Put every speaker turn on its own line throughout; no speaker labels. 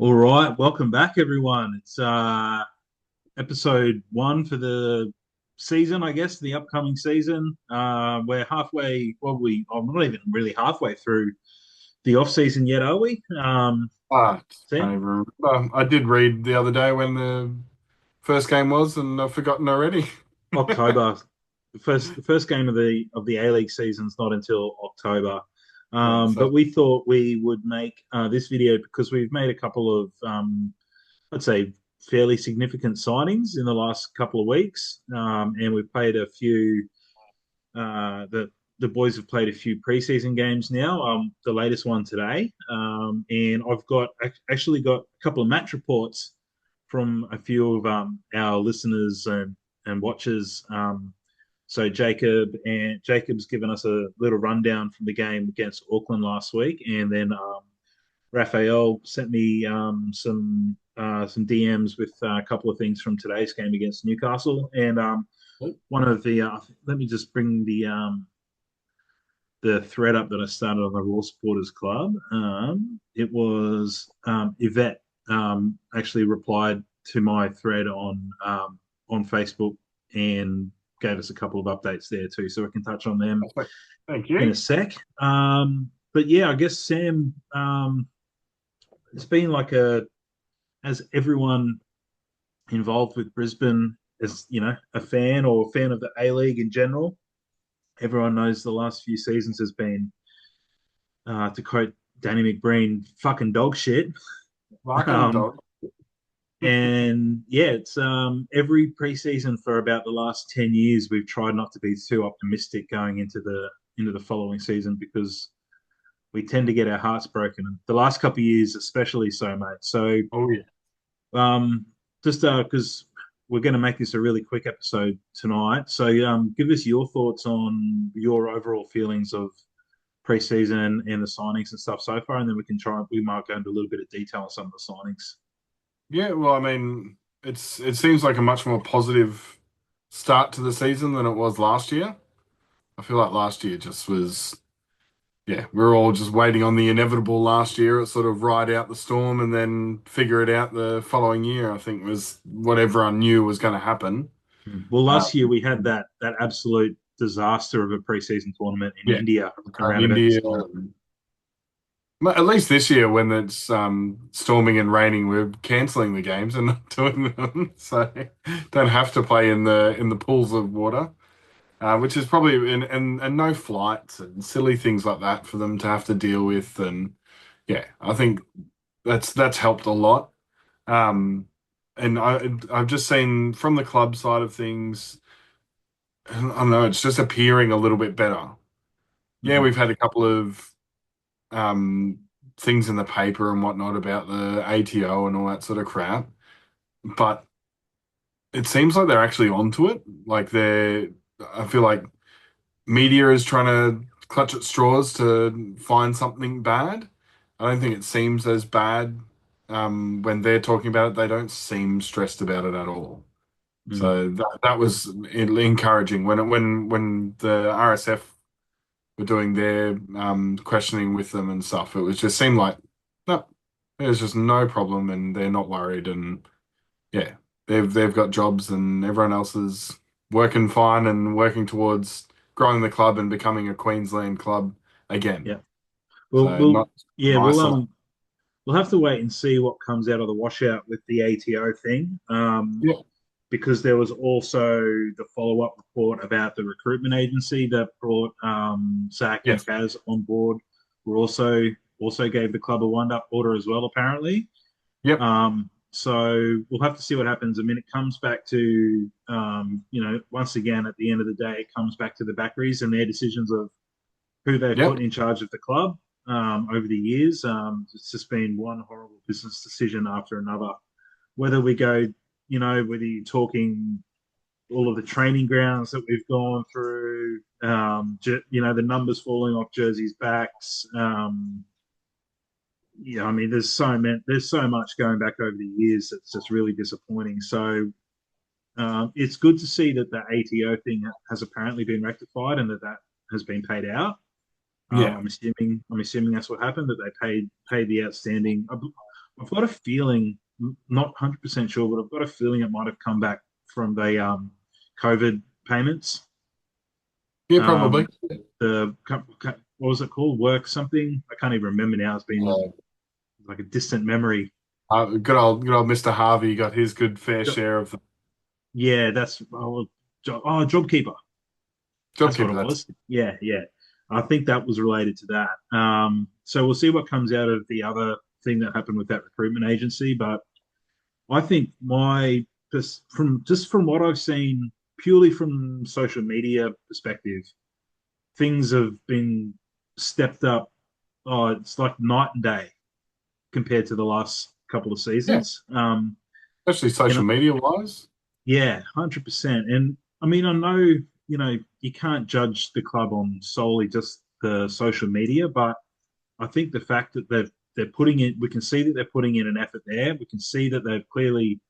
All right, welcome back, everyone. It's episode one for the season, I guess, the upcoming season. We're halfway, well, I'm not even really halfway through the off season yet, are we?
Can't
Sam?
even remember. I did read the other day when the first game was, and I've forgotten already.
October. The first game of the A League season's not until October.
Yeah,
But
so
we thought we would make this video because we've made a couple of I'd say, fairly significant signings in the last couple of weeks, and we've played a few. The boys have played a few preseason games now. The latest one today, and I've actually got a couple of match reports from a few of our listeners and watchers. So Jacob's given us a little rundown from the game against Auckland last week, and then Raphael sent me some DMs with a couple of things from today's game against Newcastle, and one of the let me just bring the thread up that I started on the Raw Supporters Club. It was Yvette actually replied to my thread on Facebook and gave us a couple of updates there too, so we can touch on them
thank
in a
you.
sec. But yeah, I guess Sam, it's been like as everyone involved with Brisbane is, a fan or a fan of the A League in general. Everyone knows the last few seasons has been, to quote Danny McBreen, fucking dog shit.
Fucking
Um,
dog.
and yeah, it's every preseason for about the last 10 years we've tried not to be too optimistic going into the following season because we tend to get our hearts broken. And the last couple of years, especially so, mate. So
Oh yeah.
Um, just because we're going to make this a really quick episode tonight, so give us your thoughts on your overall feelings of preseason and the signings and stuff so far, and then we might go into a little bit of detail on some of the signings.
Yeah, well, I mean, it seems like a much more positive start to the season than it was last year. I feel like last year just was, yeah, we were all just waiting on the inevitable last year. It sort of ride out the storm and then figure it out the following year, I think was what everyone knew was going to happen.
Well, last year
Um,
we had that absolute disaster of a preseason tournament in
yeah,
India around about this
India.
time.
Well, at least this year, when it's storming and raining, we're cancelling the games and not doing them, so don't have to play in the pools of water, which is probably and no flights and silly things like that for them to have to deal with. And yeah, I think that's helped a lot. And I've just seen from the club side of things, I don't know, it's just appearing a little bit better. Yeah,
Mhm.
we've had a couple of um, things in the paper and whatnot about the ATO and all that sort of crap. But it seems like they're actually onto it. I feel like media is trying to clutch at straws to find something bad. I don't think it seems as bad when they're talking about it. They don't seem stressed about it at all.
Mm.
So that was encouraging when the RSF were doing their questioning with them and stuff. It was just seemed like no, there's just no problem, and they're not worried, and yeah, they've got jobs, and everyone else is working fine and working towards growing the club and becoming a Queensland club again.
Yeah. Well,
So
we'll
not
yeah,
an isolate.
we'll have to wait and see what comes out of the washout with the ATO thing.
Yeah,
Because there was also the follow-up report about the recruitment agency that brought Zach and
yes,
Kaz on board. Who also gave the club a wind-up order as well, apparently.
yep,
So we'll have to see what happens. I mean, it comes back to once again at the end of the day, it comes back to the Backeries and their decisions of who they've
yep,
put in charge of the club over the years. It's just been one horrible business decision after another. Whether we go, whether you're talking all of the training grounds that we've gone through, the numbers falling off jerseys' backs. I mean, there's so much going back over the years that's just really disappointing. So it's good to see that the ATO thing has apparently been rectified and that has been paid out.
yeah,
I'm assuming that's what happened, that they paid the outstanding. I've got a feeling, not 100% sure, but I've got a feeling it might have come back from the COVID payments.
Yeah, probably.
Um, what was it called? Work something? I can't even remember now. It's been
Uh,
like a distant memory.
good old Mr. Harvey got his good fair
Jo-
share of the
Yeah, that's JobKeeper.
job
That's what
keeper.
it
That's
was. Yeah, yeah. I think that was related to that. So we'll see what comes out of the other thing that happened with that recruitment agency. But I think from what I've seen, purely from social media perspective, things have been stepped up. Oh, it's like night and day compared to the last couple of
yeah,
seasons.
especially social
And
media wise.
yeah, 100%. And I mean, I know, you can't judge the club on solely just the social media, but I think the fact that they're putting in, we can see that they're putting in an effort there. We can see that they've clearly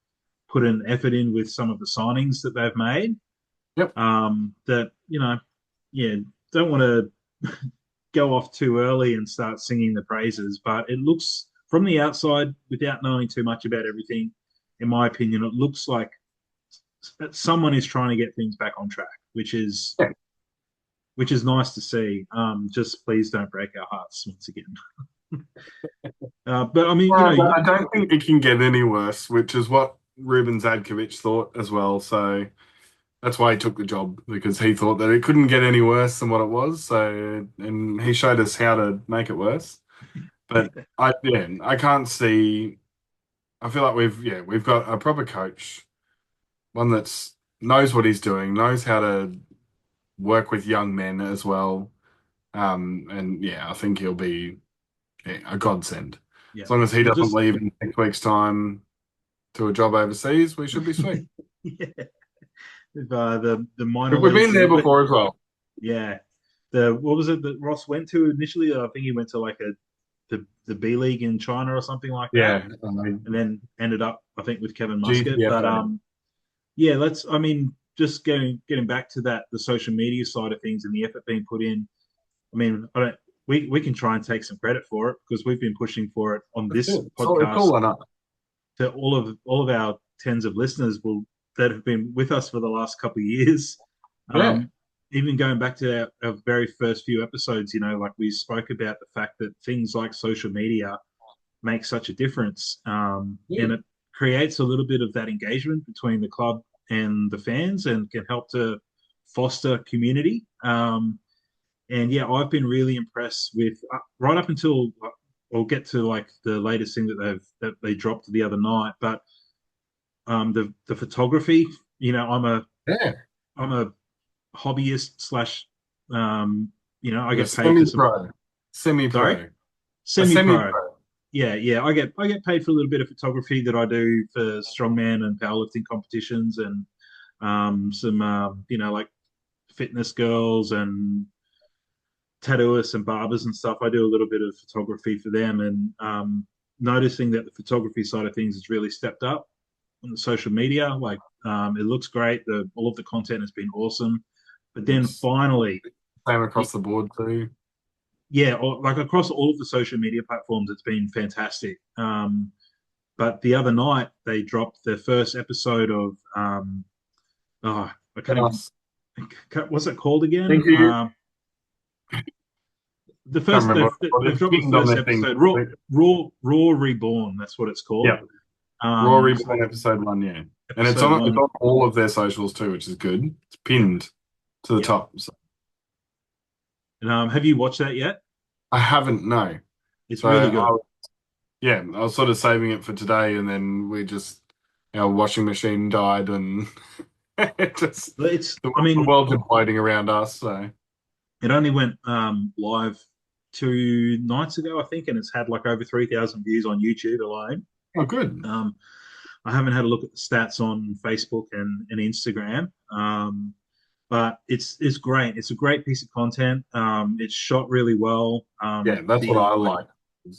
put an effort in with some of the signings that they've made.
Yep.
That, yeah, don't want to go off too early and start singing the praises, but it looks from the outside, without knowing too much about everything, in my opinion, it looks like someone is trying to get things back on track,
Yeah.
which is nice to see. Just please don't break our hearts once again. But I mean,
But I don't think it can get any worse, which is what Ruben Zadkovich thought as well. So that's why he took the job because he thought that it couldn't get any worse than what it was. So, and he showed us how to make it worse. But I can't see. I feel like we've got a proper coach, one that's knows what he's doing, knows how to work with young men as well. And yeah, I think he'll be a godsend.
yeah,
As long as he
well,
doesn't
just
leave in 6 weeks' time to a job overseas, we should be sweet.
yeah, if, the minor
We've
leagues
been
a
there
little bit.
before as well.
Yeah, the what was it that Ross went to initially? I think he went to like the B League in China or something like that,
Yeah,
and then ended up, I think, with Kevin Muscat. But
GTFO.
yeah, I mean, just getting back to that, the social media side of things and the effort being put in. I mean, I don't. We can try and take some credit for it because we've been pushing for it on
That's
this
it. So it's
podcast
cool enough.
to all of our tens of listeners that have been with us for the last couple of years.
Yeah,
Um, Even going back to our very first few episodes, like we spoke about the fact that things like social media make such a difference,
yeah,
and it creates a little bit of that engagement between the club and the fans, and can help to foster community. And yeah, I've been really impressed with right up until I'll get to like the latest thing that they dropped the other night, but the photography.
yeah.
I'm a hobbyist slash I
You're
get paid for some.
semi-pro,
Sorry,
semi-pro, a
semi-pro.
semi-pro.
Yeah. I get paid for a little bit of photography that I do for strongman and powerlifting competitions, and some like fitness girls and tattooists and barbers and stuff. I do a little bit of photography for them, and noticing that the photography side of things has really stepped up on the social media. Like, it looks great. All of the content has been awesome. But then
Looks
finally,
same across the board too.
yeah, like across all of the social media platforms, it's been fantastic. But the other night they dropped the first episode of I can't even.
Us.
What's it called again?
Thank you.
The
Can't
first
remember what
they've
it's
dropped the
pinned on
first
their thing.
episode. Raw Reborn. That's what it's called.
Yeah, Raw
So
Reborn episode 1, yeah. And it's
episode
on it's
one.
on all of their socials too, which is good. It's
Yeah,
pinned to the
yeah.
top. So
And have you watched that yet?
I haven't, no.
It's
So
really good.
I was sort of saving it for today, and then our washing machine died, and it just
But it's.
the,
I
the
mean,
world's imploding around us. So
it only went live 2 nights ago, I think, and it's had like over 3,000 views on YouTube alone.
oh, good.
Um, I haven't had a look at the stats on Facebook and Instagram, but it's great. It's a great piece of content. It's shot really well.
Yeah, that's what I like.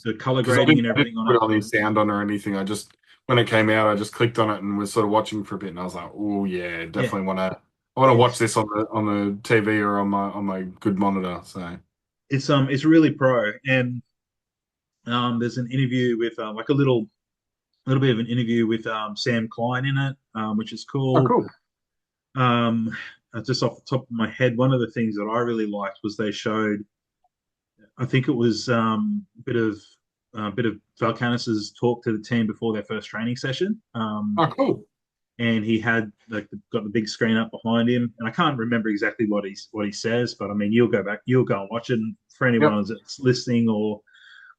The color
Because I
grading
didn't,
and
I didn't
everything on
put
it.
any sound on or anything. I just when it came out, I just clicked on it and was sort of watching for a bit, and I was like, "Oh yeah,
Yeah,
definitely I want to watch this on the TV or on my good monitor." So
it's really pro, and There's an interview with like a little bit of an interview with Sam Klein in it, which is
Oh,
cool.
cool.
Um, just off the top of my head, one of the things that I really liked was they showed, I think it was a bit of Valkanis's talk to the team before their first training session.
Oh, cool.
And he had like got the big screen up behind him, and I can't remember exactly what he says, but I mean, you'll go and watch it. And for
Yep.
anyone that's listening or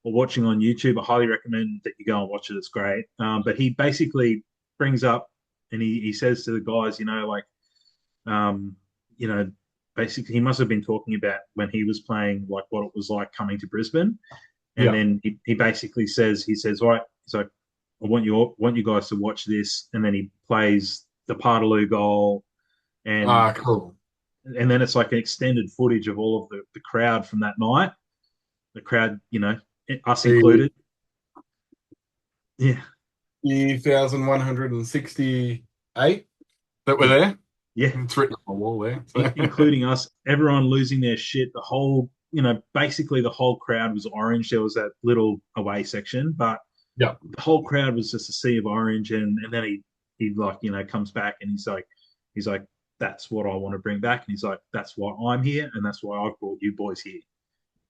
watching on YouTube, I highly recommend that you go and watch it. It's great. But he basically brings up and he says to the guys, like, um, you know, basically he must have been talking about when he was playing, like what it was like coming to Brisbane. And
Yeah.
then he basically says, all right, so I want you guys to watch this. And then he plays the Partaloo goal and
Ah, cool.
and then it's like an extended footage of all of the crowd from that night. The crowd, us
The
included. Yeah.
3,168 that were
Yeah.
there.
Yeah.
It's written on the wall there. So.
Including us, everyone losing their shit. The whole, basically the whole crowd was orange. There was that little away section, but
Yeah.
the whole crowd was just a sea of orange. And then he like, comes back and he's like, that's what I want to bring back. And he's like, that's why I'm here. And that's why I've brought you boys here.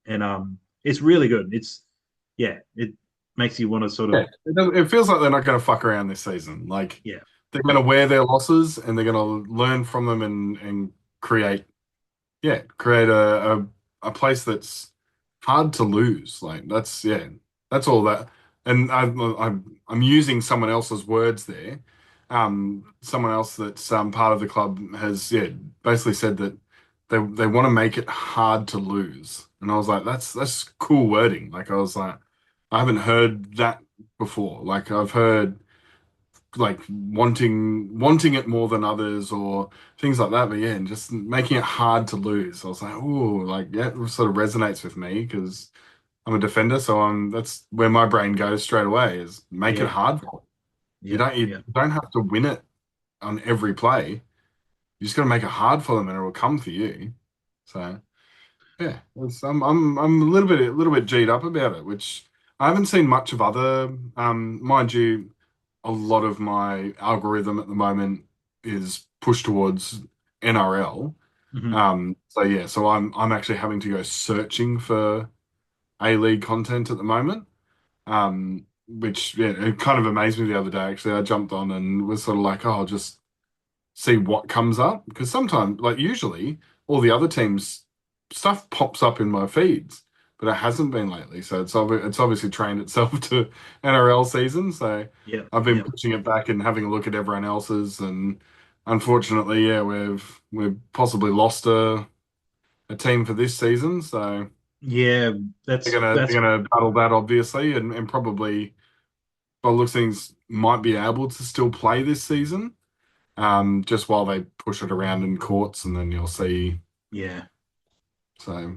And it's really good. It makes you want to sort
Yeah.
of,
It feels like they're not going to fuck around this season. Like
yeah,
they're going to wear their losses and they're going to learn from them and create, create a place that's hard to lose. Like that's all that. And I'm using someone else's words there. Someone else that's part of the club has basically said that they want to make it hard to lose. And I was like, that's cool wording. Like I was like, I haven't heard that before. Like I've heard like wanting it more than others or things like that. But yeah, and just making it hard to lose. I was like, oh, like yeah, it sort of resonates with me because I'm a defender, so that's where my brain goes straight away is make it
yeah,
hard for them. You
yeah,
don't you
yeah,
don't have to win it on every play. You just got to make it hard for them, and it will come for you. So yeah, I'm a little bit G'd up about it, which I haven't seen much of other. Mind you, a lot of my algorithm at the moment is pushed towards NRL.
hmm
So yeah, so I'm actually having to go searching for A-League content at the moment. Which yeah, it kind of amazed me the other day. Actually, I jumped on and was sort of like, oh, I'll just see what comes up because sometimes, like usually, all the other teams' stuff pops up in my feeds, but it hasn't been lately. So it's obviously trained itself to NRL season. So
yeah,
I've been
yeah,
pushing it back and having a look at everyone else's, and unfortunately, yeah, we've possibly lost a team for this season. So
yeah.
they're
That's
gonna
that's
they're gonna battle that obviously, and probably by the looks of things might be able to still play this season. Just while they push it around in courts, and then you'll see.
yeah.
So,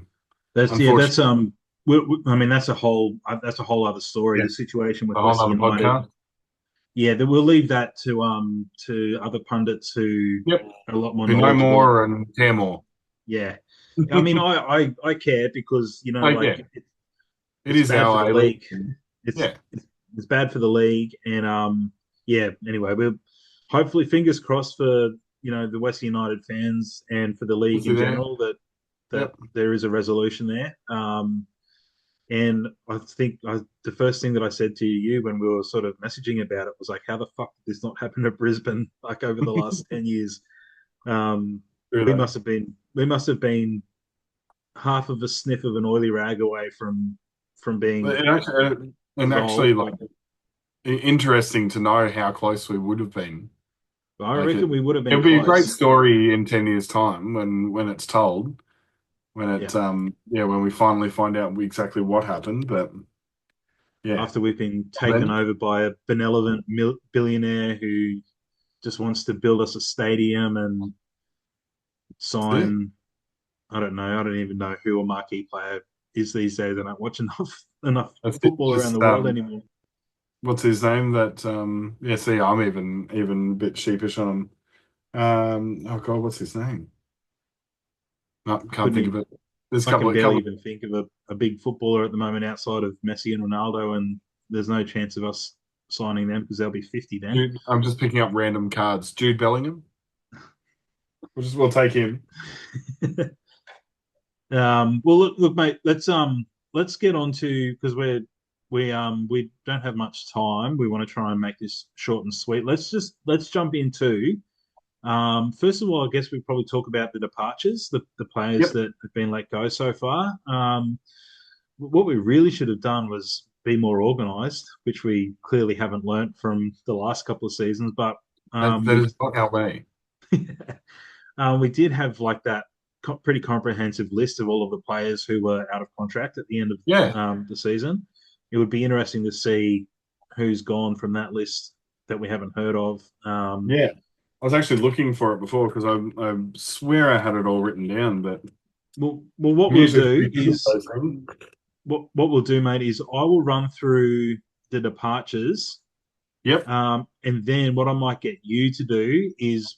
That's yeah. That's
unfortunately,
I mean, that's a whole other story.
yeah,
The situation with
a whole
Western
other
United.
podcast.
Yeah, that we'll leave that to other pundits who
Yep.
are a lot more
Who know
knowledgeable.
more and care more.
Yeah, I mean, I care because
Like,
like
yeah, it
it's
is
bad for the
our A-League.
league. It's
Yeah,
it's bad for the league, and yeah. Anyway, we're hopefully fingers crossed for the Western United fans and for the
we'll
league
see
in
there.
general that
Yep.
there is a resolution there. And I think the first thing that I said to you when we were sort of messaging about it was like, how the fuck did this not happen to Brisbane like over the last 10 years?
True
We
that.
must have been half of a sniff of an oily rag away from being
But and actually,
dissolved.
like, interesting to know how close we would have been.
I
Like,
reckon we would have been
it'll be a great
close.
story in 10 years' time when it's told.
Yeah.
When we finally find out exactly what happened. But yeah,
After we've been taken
then
over by a benevolent billionaire who just wants to build us a stadium and
that's it.
sign, I don't know, I don't even know who a marquee player is these days. I don't watch enough
That's it.
football around the
Just
world anymore.
what's his name? That yeah. See, I'm even a bit sheepish on him. Oh God, what's his name? No,
I
can't
couldn't
think of
even,
it. There's a
I
couple
can
of
barely
couple.
even think of a big footballer at the moment outside of Messi and Ronaldo, and there's no chance of us signing them because they'll be 50 then.
I'm just picking up random cards. Jude Bellingham. We'll take him.
Well, look, mate. Let's get on to because we don't have much time. We want to try and make this short and sweet. Let's jump into. First of all, I guess we probably talk about the departures, the players
Yep.
that have been let go so far. What we really should have done was be more organised, which we clearly haven't learnt from the last couple of seasons. But
That is not our way.
we did have like that pretty comprehensive list of all of the players who were out of contract at the end of
Yeah.
the season. It would be interesting to see who's gone from that list that we haven't heard of.
Yeah. I was actually looking for it before because I swear I had it all written down, but
Well, what
I'm
we'll
usually
do
pretty good at
is
those things.
what we'll do, mate, is I will run through the departures,
Yep.
and then what I might get you to do is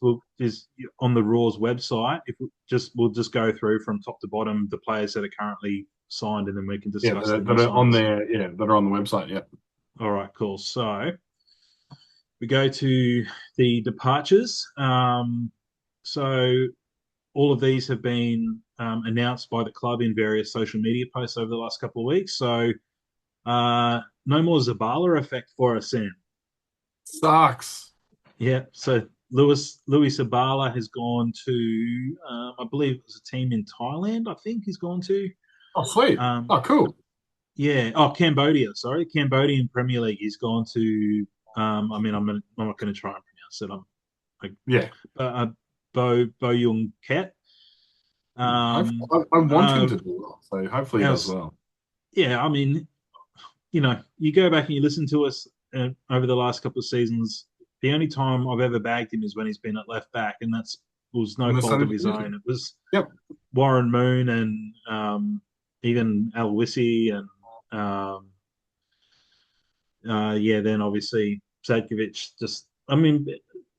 on the Roar's website. If we'll just go through from top to bottom the players that are currently signed, and then we can
Yeah,
discuss the new
that are on
signings.
there. Yeah, that are on the website. Yeah.
All right, cool. So we go to the departures. So all of these have been announced by the club in various social media posts over the last couple of weeks. So no more Zabala effect for us, Sam.
Sucks.
Yeah. So Louis Zabala has gone to, I believe it was a team in Thailand. I think he's gone to.
Oh, sweet.
Um,
Oh, cool.
yeah. Oh, Cambodia. Sorry, Cambodian Premier League. He's gone to. I mean, I'm not going to try and pronounce it. I'm like
Yeah.
Bo Young Ket. Um,
I want him
uh,
to do well, so hopefully he
our,
does well.
yeah, I mean, you go back and you listen to us over the last couple of seasons. The only time I've ever bagged him is when he's been at left back, and that's was no
In the
fault
Sunday
of his
division.
own. It was
Yep.
Warren Moon and even Al Wissi and yeah, then obviously Zadkovic. I mean,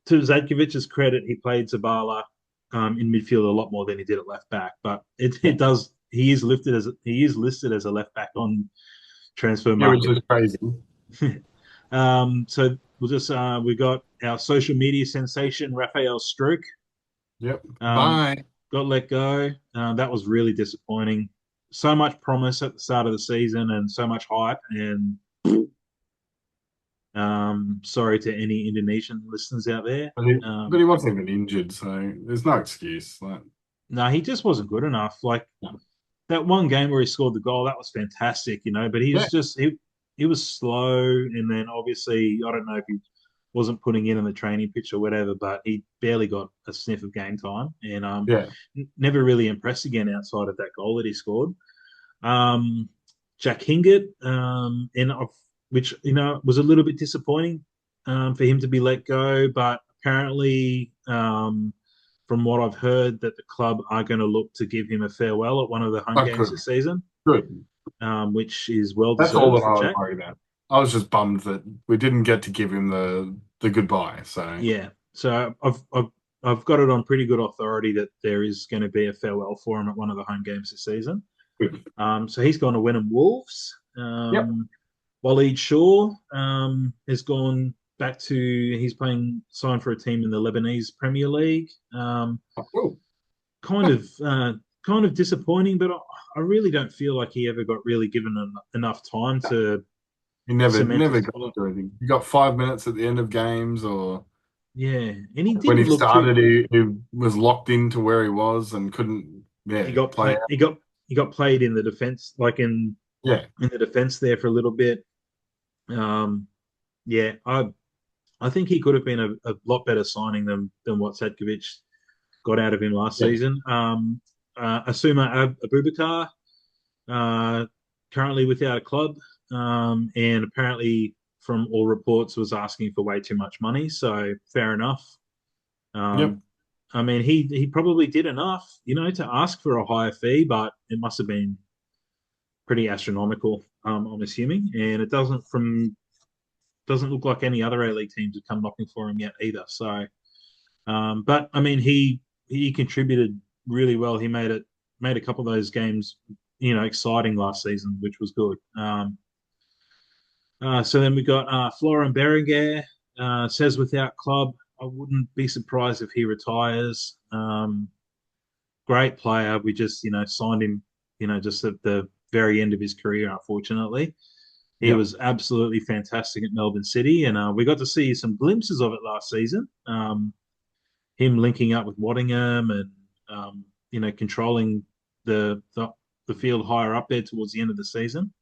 to Zadkovic's credit, he played Zabala in midfield a lot more than he did at left back. But
Yeah.
it does. He is listed as a left back on transfer
Yeah, which
market.
is crazy.
So we got our social media sensation Raphael Struik
Yep.
um,
Bye.
got let go. That was really disappointing. So much promise at the start of the season and so much hype, and sorry to any Indonesian listeners out there.
But he wasn't even injured, so there's no excuse. Like,
No, he just wasn't good enough. Like that one game where he scored the goal, that was fantastic, but he
yeah,
was he was slow, and then obviously I don't know if he wasn't putting in on the training pitch or whatever, but he barely got a sniff of game time, and
yeah.
never really impressed again outside of that goal that he scored. Jack Hingett, which was a little bit disappointing for him to be let go, but apparently, from what I've heard, that the club are going to look to give him a farewell at one of the home
Oh,
games
good.
this season,
Good.
which is well
That's all
deserved
that
for
I was
Jack.
worried about. I was just bummed that we didn't get to give him the goodbye. So
Yeah, so I've got it on pretty good authority that there is going to be a farewell for him at one of the home games this season.
good.
So he's gone to Wenham Wolves.
Yep.
Waleed Shaw has gone back to he's signed for a team in the Lebanese Premier League.
Oh, cool.
Kind of kind of disappointing, but I really don't feel like he ever got really given enough time to
He never
cement
never
his
got
spot.
to do anything. He got 5 minutes at the end of games, or
Yeah, and he
when he
didn't look too.
started, he was locked into where he was and couldn't,
He
yeah,
got
play
play,
out.
he got played in the defense, like
Yeah,
in the defense there for a little bit. Um, yeah, I think he could have been a lot better signing than what Sadkovic got out of him last
yeah,
season. Asuma Abubakar, currently without a club, and apparently, from all reports, was asking for way too much money. So fair enough.
yep,
Um, I mean, he probably did enough, to ask for a higher fee, but it must have been pretty astronomical. I'm assuming, and it doesn't look like any other A League teams have come knocking for him yet either. So, but I mean, he contributed really well. He made a couple of those games exciting last season, which was good. So then we got Florian Berenguer, says without club. I wouldn't be surprised if he retires. Great player. We just, signed him, just at the very end of his career, unfortunately. He
Yeah.
was absolutely fantastic at Melbourne City, and we got to see some glimpses of it last season. Him linking up with Waddingham and, controlling the field higher up there towards the end of the season.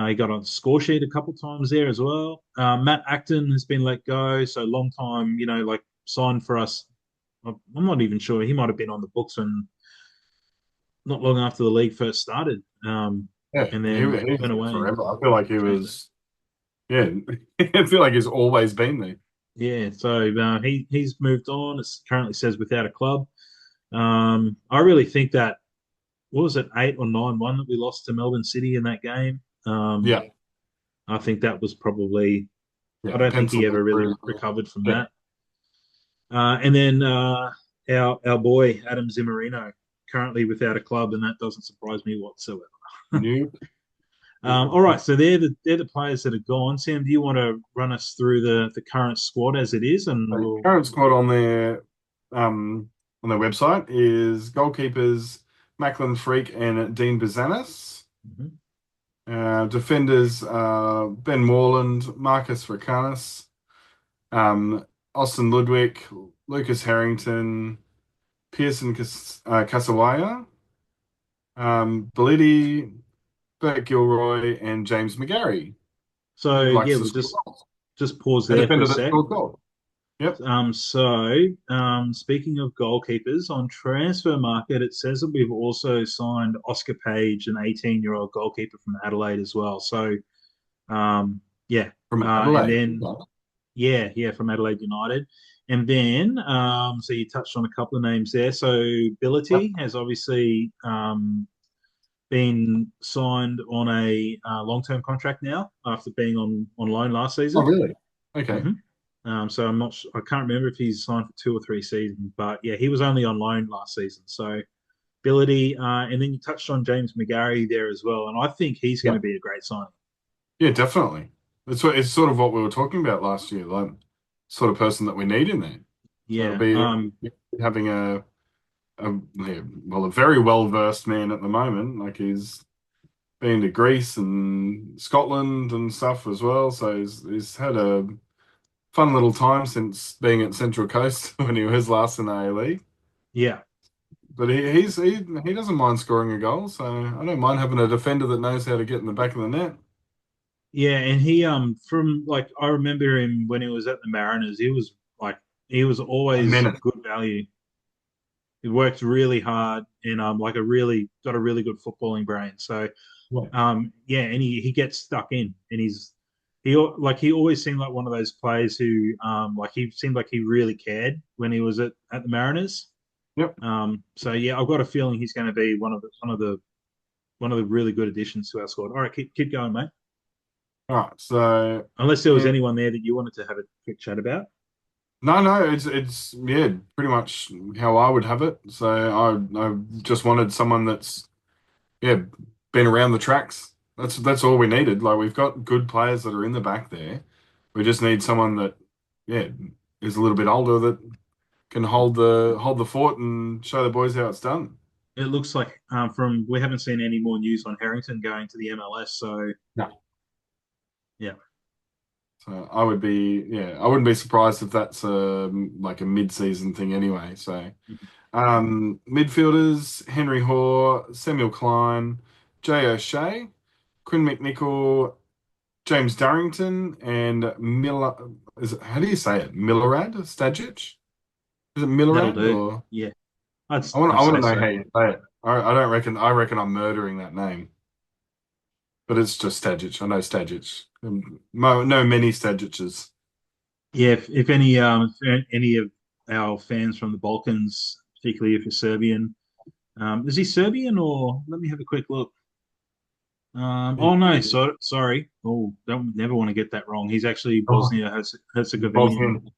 He got on the score sheet a couple times there as well. Matt Acton has been let go, so long time, like signed for us. I'm not even sure. He might have been on the books when not long after the league first started,
Yeah,
and
he,
then
he's
went
there
away.
forever. I feel like he was, yeah, I feel like he's always been there.
Yeah, so he's moved on. It currently says without a club. I really think that what was it 8 or 9-1 that we lost to Melbourne City in that game. Um,
Yeah,
I think that was probably. I
yeah,
don't think he
penciled
ever really
through.
recovered from
Yeah,
that. And then our boy Adam Zimmerino currently without a club, and that doesn't surprise me whatsoever.
new.
All right, so they're the players that are gone. Sam, do you want to run us through the current squad as it is, and
The
we'll.
current squad on their website is goalkeepers Macklin Freak and Dean Bazanis.
Mhm.
Defenders Ben Moreland, Marcus Racanis, um, Austin Ludwig, Lucas Harrington, Pearson Kasawaya, Belletti, Bert Gilroy, and James McGarry.
So
Who
yeah,
likes to
we'll
score
just
goals?
just pause
A
there for a
defender that
sec.
scores goals. Yep.
Speaking of goalkeepers, on transfer market, it says that we've also signed Oscar Page, an 18-year-old goalkeeper from Adelaide as well. So, yeah,
From
and
Adelaide.
then yeah, from Adelaide United, and then so you touched on a couple of names there. So,
Yep.
Billity has obviously been signed on a long-term contract now after being on loan last
Oh,
season.
really? Okay.
hmm so I'm not. I can't remember if he's signed for 2 or 3 seasons, but yeah, he was only on loan last season. So ability, and then you touched on James McGarry there as well, and I think he's going to
Yep.
be a great signing.
Yeah, definitely. It's sort of what we were talking about last year, like sort of person that we need in there. So it'll
Yeah,
be having yeah, well, a very well-versed man at the moment. Like he's been to Greece and Scotland and stuff as well. So he's had a fun little time since being at Central Coast when he was last in the A League.
yeah,
But he doesn't mind scoring a goal, so I don't mind having a defender that knows how to get in the back of the net.
yeah, and he from like I remember him when he was at the Mariners. He was
A
always
minute.
good value. He worked really hard and like got a really good footballing brain. So
Yeah.
yeah, and he gets stuck in, and he always seemed like one of those players who like he seemed like he really cared when he was at the Mariners.
Yep.
So yeah, I've got a feeling he's going to be one of the really good additions to our squad. All right, keep going, mate.
All right. So
Unless there was
yeah,
anyone there that you wanted to have a quick chat about.
no, it's yeah, pretty much how I would have it. So I just wanted someone that's yeah been around the tracks. That's all we needed. Like we've got good players that are in the back there. We just need someone that yeah is a little bit older that can hold the fort and show the boys how it's done.
It looks like from we haven't seen any more news on Harrington going to the MLS. So
No.
yeah,
So I wouldn't be surprised if that's like a mid-season thing anyway. So midfielders, Henry Hoare, Samuel Klein, Jay O'Shea, Quinn McNichol, James Darrington, and how do you say it? Milorad Stajic? Is it
that'll
Milorad
do.
or
Yeah, I'd
I
I'd
want
say
to know
so.
how you say it. I don't reckon I'm murdering that name. But it's just Stajic. I know Stajic. No many Stajics.
Yeah, if any of our fans from the Balkans, particularly if you're Serbian, is he Serbian or let me have a quick look. Oh no, so sorry. Oh, don't never want to get that wrong. He's actually
Oh,
Bosnia Herzegovinian.
Bosnian.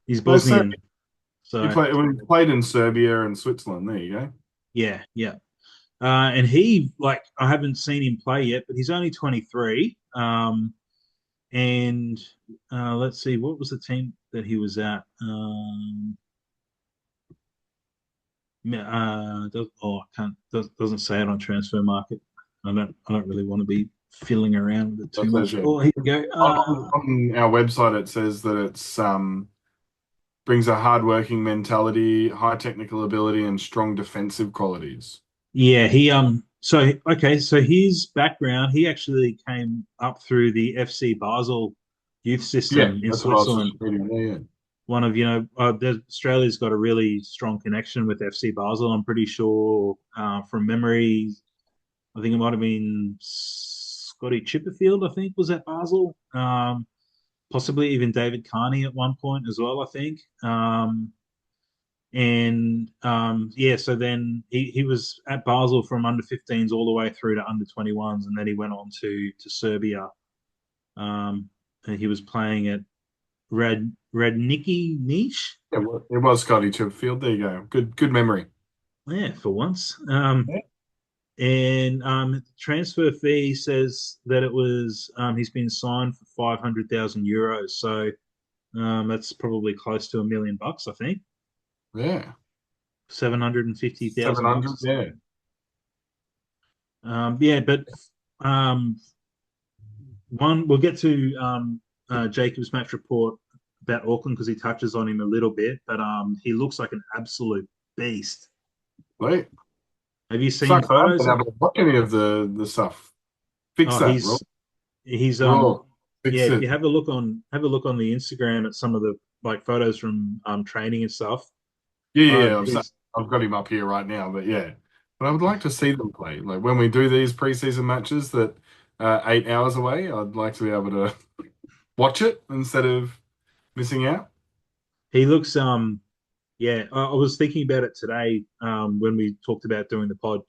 He's
Well, so
Bosnian. So
he played in Serbia and Switzerland. There you go.
yeah, yeah. And he, like, I haven't seen him play yet, but he's only 23. And let's see, what was the team that he was at? I can't, doesn't say it on transfer market. I don't really want to be fiddling around with it too
That says,
much.
yeah.
Oh, here we go.
On our website, it says that it's brings a hard-working mentality, high technical ability, and strong defensive qualities.
Yeah, so okay, so his background, he actually came up through the FC Basel youth
Yeah,
system in
that's what I was just
Switzerland.
reading. Yeah,
One of, Australia's got a really strong connection with FC Basel. I'm pretty sure, from memory, I think it might have been Scotty Chipperfield, I think, was at Basel. Possibly even David Carney at one point as well, I think. And yeah, so then he was at Basel from under 15s all the way through to under 21s, and then he went on to Serbia. And he was playing at Radniki Niche.
yeah. It was Scotty Chipfield. There you go. Good memory.
Yeah, for once.
Yeah.
And transfer fee says that it was he's been signed for 500,000 euros. So that's probably close to $1 million, I think.
Yeah.
750,000 bucks
700.
or
Yeah.
something. Yeah, but um, we'll get to Jacob's match report about Auckland because he touches on him a little bit, but he looks like an absolute beast.
Wait.
Have you seen
Sucks. I haven't
photos
been
of?
able to watch any of the stuff. Fix
Oh,
that, Rob.
he's
Raw.
yeah.
Fix
If
it.
you have a look on the Instagram at some of the like photos from training and stuff.
Yeah, yeah,
Uh,
yeah.
he's
I've got him up here right now, but yeah. But I would like to see them play. Like when we do these preseason matches that 8 hours away, I'd like to be able to watch it instead of missing out.
he looks yeah. I was thinking about it today when we talked about doing the pod.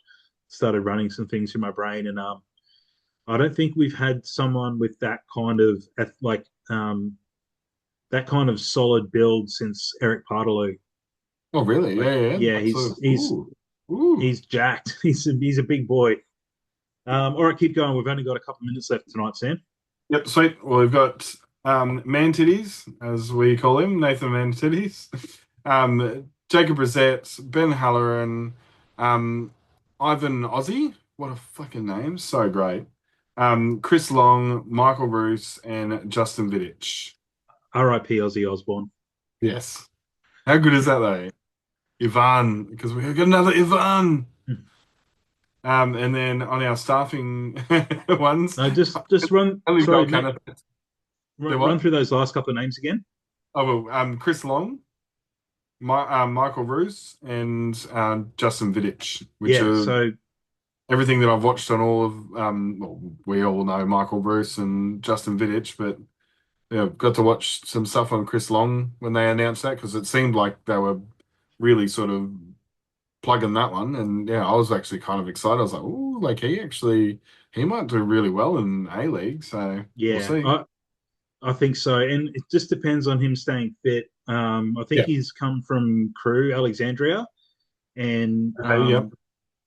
Started running some things through my brain, and I don't think we've had someone with that kind of like that kind of solid build since Eric Partaloo.
Oh, really?
Like,
Yeah, yeah.
yeah,
That sort of.
he's
Ooh.
he's jacked. He's a big boy. All right, keep going. We've only got a couple minutes left tonight, Sam.
Yep, sweet. Well, we've got Man Titties, as we call him, Nathan Man Titties, Jacob Brissett, Ben Halloran, um, Ivan Ozzy. What a fucking name. So great. Chris Long, Michael Bruce, and Justin Vidic.
R.I.P. Ozzy Osbourne.
Yes. How good is that, though? Ivan, because we've got another Ivan. And then on our staffing ones,
No, just run.
only
Sorry,
Bell
mate.
Kenneth. The
Run
what?
through those last couple of names again.
Oh, well, Chris Long, Michael Roos, and Justin Vidic, which
Yeah.
are
So
everything that I've watched on all of. Well, we all know Michael Bruce and Justin Vidic, but yeah, got to watch some stuff on Chris Long when they announced that because it seemed like they were really sort of plugging that one, and yeah, I was actually kind of excited. I was like, oh, like he might do really well in A League, so we'll
yeah,
see.
I think so, and it just depends on him staying fit. I think
Yeah.
he's come from Crewe Alexandria, and
Okay. Yep.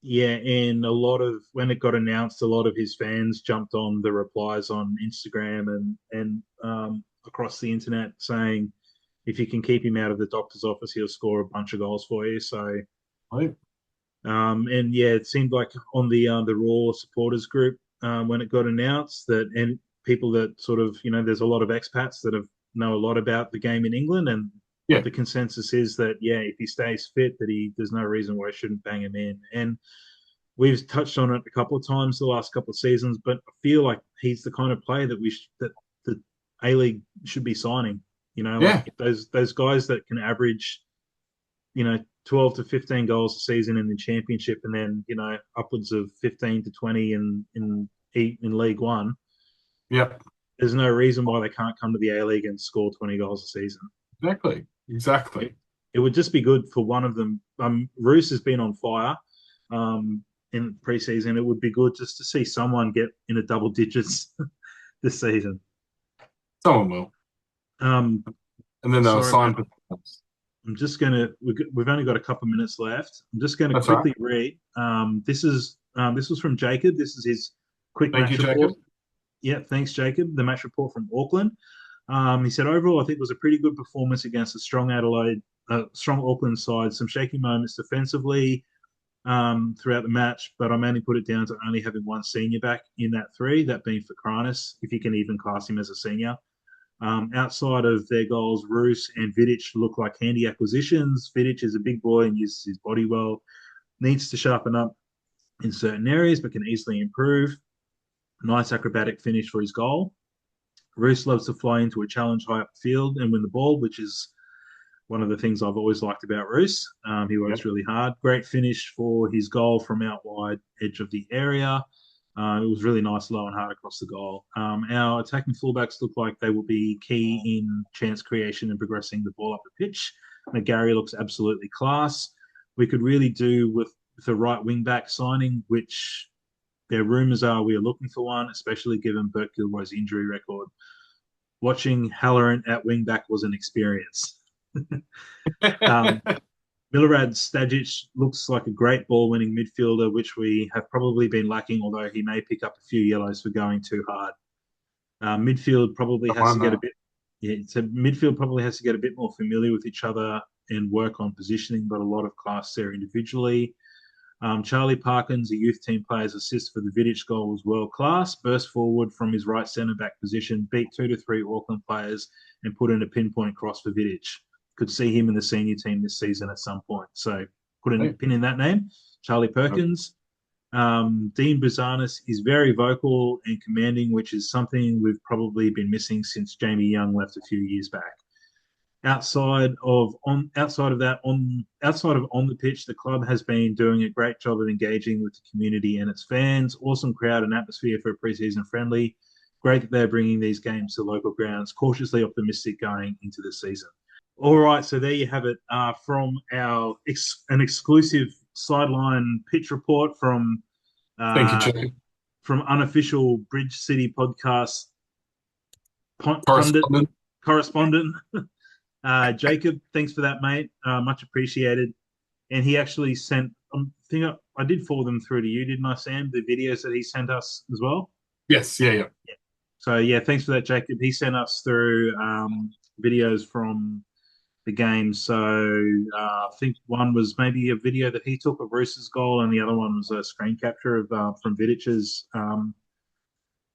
yeah, and a lot of when it got announced, a lot of his fans jumped on the replies on Instagram and across the internet saying, if you can keep him out of the doctor's office, he'll score a bunch of goals for you. So,
Right.
and yeah, it seemed like on the Raw supporters group when it got announced that and people that sort of there's a lot of expats that have know a lot about the game in England, and
Yeah.
the consensus is that yeah, if he stays fit, that there's no reason why I shouldn't bang him in. And we've touched on it a couple of times the last couple of seasons, but I feel like he's the kind of player that that the A League should be signing.
Yeah.
Like those guys that can average 12 to 15 goals a season in the championship, and then upwards of 15 to 20 in League One.
Yep.
There's no reason why they can't come to the A League and score 20 goals a season.
Exactly.
It,
Exactly.
it would just be good for one of them. Ruhs has been on fire in preseason. It would be good just to see someone get in a double digits this season.
Someone will.
Um,
And then they'll
sorry, mate.
sign for.
I'm just gonna. We've only got a couple of minutes left. I'm just going to
That's all right.
quickly read. This was from Jacob. This is his quick
Thank you,
match report.
Jacob.
Yeah, thanks, Jacob. The match report from Auckland. He said overall, I think it was a pretty good performance against a strong Auckland side. Some shaky moments defensively throughout the match, but I mainly put it down to only having one senior back in that three, that being for Kranis, if you can even class him as a senior. Outside of their goals, Ruhs and Vidic look like handy acquisitions. Vidic is a big boy and uses his body well, needs to sharpen up in certain areas, but can easily improve. Nice acrobatic finish for his goal. Ruhs loves to fly into a challenge high up the field and win the ball, which is one of the things I've always liked about Ruhs. He works
Yep.
really hard. Great finish for his goal from out wide edge of the area. It was really nice, low and hard across the goal. Our attacking fullbacks look like they will be key in chance creation and progressing the ball up the pitch. McGarry looks absolutely class. We could really do with the right wing back signing, which their rumours are we are looking for one, especially given Bert Gilroy's injury record. Watching Halloran at wing back was an experience. Um, Milorad Stajic looks like a great ball winning midfielder, which we have probably been lacking, although he may pick up a few yellows for going too hard. Midfield probably
Don't
has to
mind
get a
that.
bit, yeah, so midfield probably has to get a bit more familiar with each other and work on positioning, but a lot of class there individually. Charlie Parkins, a youth team player's assist for the Vidic goal was world class. Burst forward from his right centre back position, beat 2 to 3 Auckland players, and put in a pinpoint cross for Vidic. Could see him in the senior team this season at some point. So put a
Hey,
pin in that name. Charlie Perkins. Dean Buzanis is very vocal and commanding, which is something we've probably been missing since Jamie Young left a few years back. Outside of on the pitch, the club has been doing a great job of engaging with the community and its fans. Awesome crowd and atmosphere for a preseason friendly. Great that they're bringing these games to local grounds. Cautiously optimistic going into the season. All right, so there you have it from an exclusive sideline pitch report
thank you,
uh,
Jacob.
from unofficial Bridge City podcast pundit
Correspondent.
correspondent Jacob. Thanks for that, mate. Much appreciated. And he actually sent. I did forward them through to you, didn't I, Sam? The videos that he sent us as well.
Yes, yeah, yeah.
Yeah. So yeah, thanks for that, Jacob. He sent us through videos from the game. So I think one was maybe a video that he took of Bruce's goal, and the other one was a screen capture of from Vidic's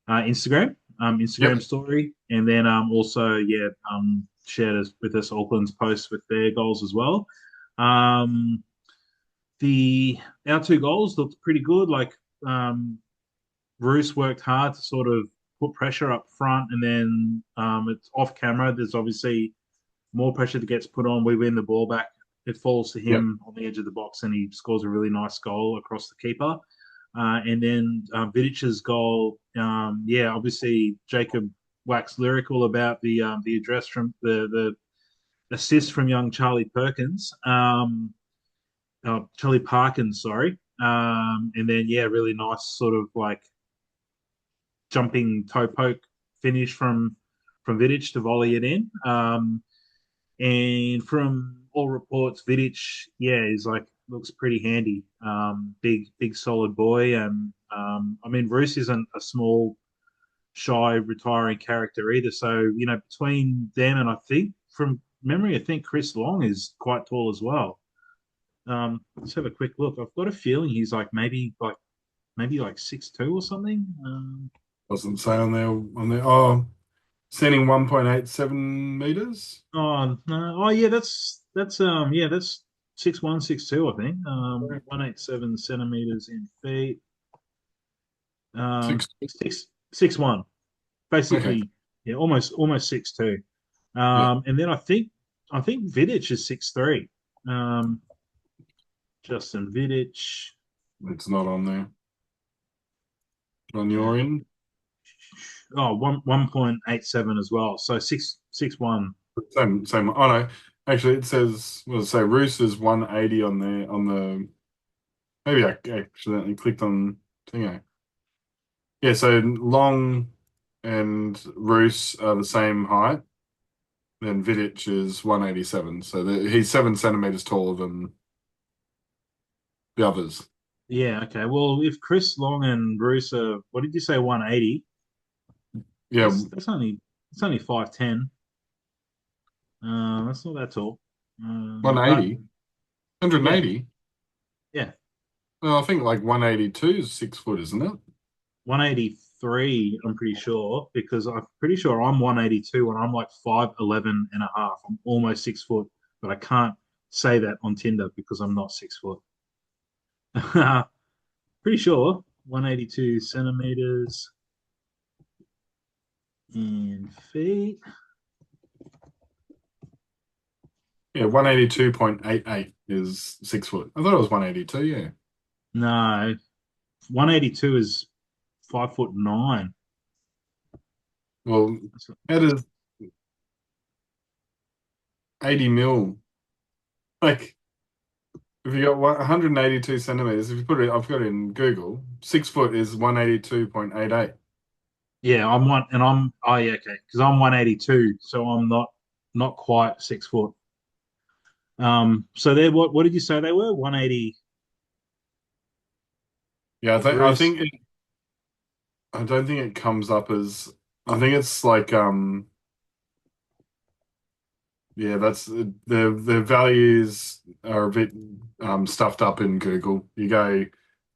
Instagram
Yep.
story, and then also shared with us Auckland's posts with their goals as well. Um, the Our two goals looked pretty good. Like Bruce worked hard to sort of put pressure up front, and then it's off camera. There's obviously more pressure that gets put on. We win the ball back. It falls to
Yep.
him on the edge of the box, and he scores a really nice goal across the keeper. And then Vidic's goal, obviously Jacob waxed lyrical about the address from the assist from young Charlie Perkins, Charlie Parkins, sorry. And then really nice sort of like jumping toe poke finish from Vidic to volley it in. And from all reports, Vidic, is like looks pretty handy. Big, solid boy. And I mean, Bruce isn't a small, shy, retiring character either. So between them and I think from memory, I think Chris Long is quite tall as well. Let's have a quick look. I've got a feeling he's like maybe like 6'2" or something.
Doesn't say on there Oh, standing 1.87 meters.
Oh no, oh yeah, that's 6'1", 6'2", I think. 187 centimeters in feet.
Six.
6'1",
Okay.
basically, yeah, almost 6'2".
Yeah.
And then I think Vidic is 6'3". Um, Justin Vidic.
It's not on there. On
Uh,
your end.
oh, 1.87 as well. So 6'1".
Same. Oh no. Actually, it says, well, say Roos is 180 on there on the. Maybe I accidentally clicked on thingo. Yeah, so Long and Roos are the same height. then Vidic is 187. So he's 7 centimeters taller than the others.
Yeah, okay. Well, if Chris Long and Bruce are, what did you say, 180?
Yeah,
That's only 5'10". That's not that tall. But
180,
yeah,
180.
yeah,
Well, I think like 182 is 6 foot, isn't it?
183. I'm pretty sure because I'm pretty sure I'm 182 and I'm like 5'11 and a half. I'm almost 6 foot, but I can't say that on Tinder because I'm not 6 foot. Pretty sure 182 centimeters in feet.
Yeah, 182.88 is 6 foot. I thought it was 182. Yeah.
No, 182 is 5'9".
Well,
That's
how does 80 mil like if you got 182 centimeters? If you put it, I've got it in Google. 6 foot is 182.88.
Yeah, I'm one, and I'm oh yeah, okay, because I'm 182, so I'm not quite 6 foot. So they're what did you say they were? 180
Yeah,
for
I
Bruce.
think I don't think it comes up as. I think it's like yeah, that's the values are a bit stuffed up in Google. You go